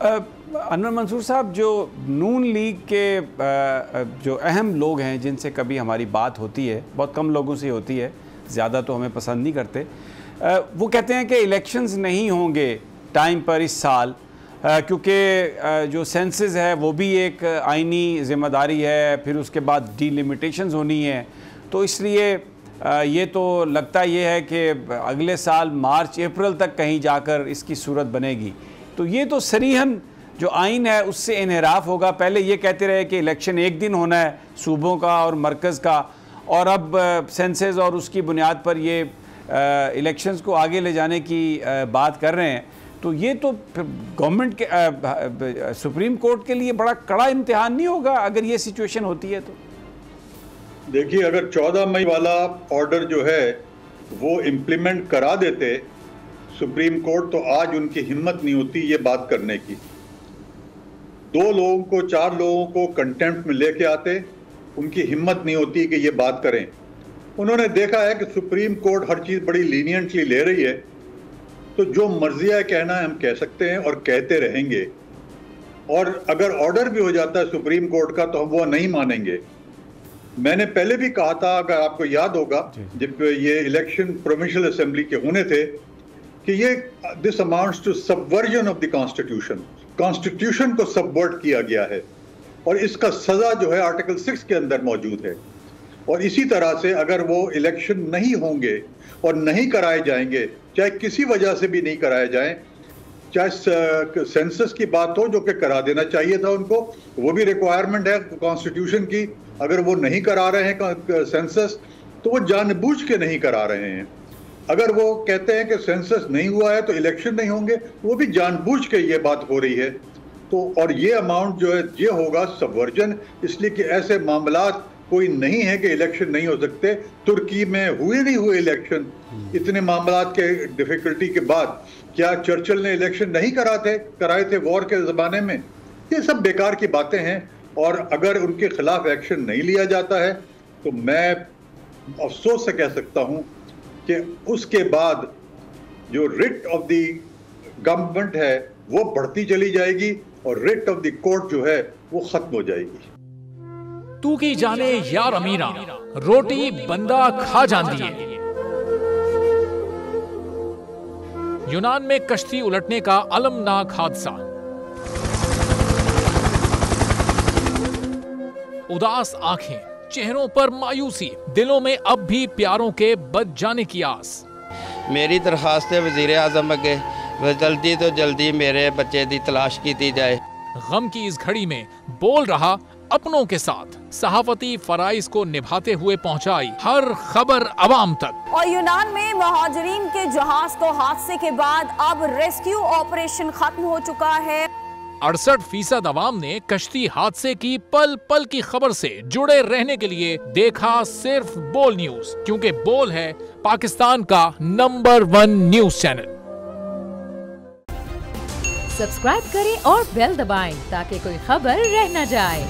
अनवर मंसूर साहब, जो नून लीग के जो अहम लोग हैं जिनसे कभी हमारी बात होती है, बहुत कम लोगों से होती है, ज़्यादा तो हमें पसंद नहीं करते, वो कहते हैं कि इलेक्शंस नहीं होंगे टाइम पर इस साल, क्योंकि जो सेंसस है वो भी एक आइनी ज़िम्मेदारी है, फिर उसके बाद डिलिमिटेशंस होनी है, तो इसलिए ये तो लगता ये है कि अगले साल मार्च अप्रैल तक कहीं जाकर इसकी सूरत बनेगी। तो ये तो सरीहन जो आइन है उससे इनहराफ होगा। पहले ये कहते रहे कि इलेक्शन एक दिन होना है सूबों का और मरकज़ का, और अब सेंसस और उसकी बुनियाद पर ये इलेक्शंस को आगे ले जाने की बात कर रहे हैं। तो ये तो गवर्नमेंट के सुप्रीम कोर्ट के लिए बड़ा कड़ा इम्तिहान नहीं होगा अगर ये सिचुएशन होती है? तो देखिए, अगर 14 मई वाला ऑर्डर जो है वो इम्प्लीमेंट करा देते सुप्रीम कोर्ट, तो आज उनकी हिम्मत नहीं होती ये बात करने की। 2 लोगों को 4 लोगों को कंटेम्प्ट में लेके आते, उनकी हिम्मत नहीं होती कि ये बात करें। उन्होंने देखा है कि सुप्रीम कोर्ट हर चीज़ बड़ी लीनियंटली ले रही है, तो जो मर्जी है कहना है हम कह सकते हैं और कहते रहेंगे। और अगर ऑर्डर भी हो जाता है सुप्रीम कोर्ट का तो हम वो नहीं मानेंगे। मैंने पहले भी कहा था, अगर आपको याद होगा, जब ये इलेक्शन प्रोविंशियल असेंबली के होने थे, कि ये this amounts to subversion of the constitution, constitution को सबवर्ट किया गया है और इसका सजा जो है आर्टिकल 6 के अंदर मौजूद है। और इसी तरह से अगर वो इलेक्शन नहीं होंगे और नहीं कराए जाएंगे, चाहे किसी वजह से भी नहीं कराए जाएं, चाहे सेंसस की बात हो जो कि करा देना चाहिए था उनको, वो भी रिक्वायरमेंट है कॉन्स्टिट्यूशन की, अगर वो नहीं करा रहे हैं सेंसस तो वो जानबूझ के नहीं करा रहे हैं। अगर वो कहते हैं कि सेंसस नहीं हुआ है तो इलेक्शन नहीं होंगे, वो भी जानबूझ के ये बात हो रही है। तो और ये अमाउंट जो है ये होगा सबवर्जन, इसलिए कि ऐसे मामलात कोई नहीं है कि इलेक्शन नहीं हो सकते। तुर्की में हुए नहीं हुए इलेक्शन, इतने मामलात के डिफिकल्टी के बाद क्या चर्चिल ने इलेक्शन नहीं कराए थे वॉर के ज़माने में? ये सब बेकार की बातें हैं। और अगर उनके खिलाफ एक्शन नहीं लिया जाता है तो मैं अफसोस से कह सकता हूं कि उसके बाद जो रिट ऑफ द गवर्नमेंट है वो बढ़ती चली जाएगी और रिट ऑफ द कोर्ट जो है वो खत्म हो जाएगी। तू की जाने यार अमीरा, रोटी बंदा खा जाती है। यूनान में कश्ती उलटने का अलमनाक हादसा। उदास आंखें, चेहरों पर मायूसी, दिलों में अब भी प्यारों के बच जाने की आस। मेरी दरखास्त है वज़ीर आज़म अगे, जल्दी तो जल्दी मेरे बच्चे की तलाश की जाए। गम की इस घड़ी में बोल रहा अपनों के साथ, सहाफती फराइज को निभाते हुए पहुंचाई हर खबर अवाम तक। और यूनान में मुहाजिरीन के जहाज को हादसे के बाद अब रेस्क्यू ऑपरेशन खत्म हो चुका है। 68% अवाम ने कश्ती हादसे की पल पल की खबर से जुड़े रहने के लिए देखा सिर्फ बोल न्यूज, क्योंकि बोल है पाकिस्तान का नंबर 1 न्यूज चैनल। सब्सक्राइब करें और बेल दबाएं ताकि कोई खबर रह न जाए।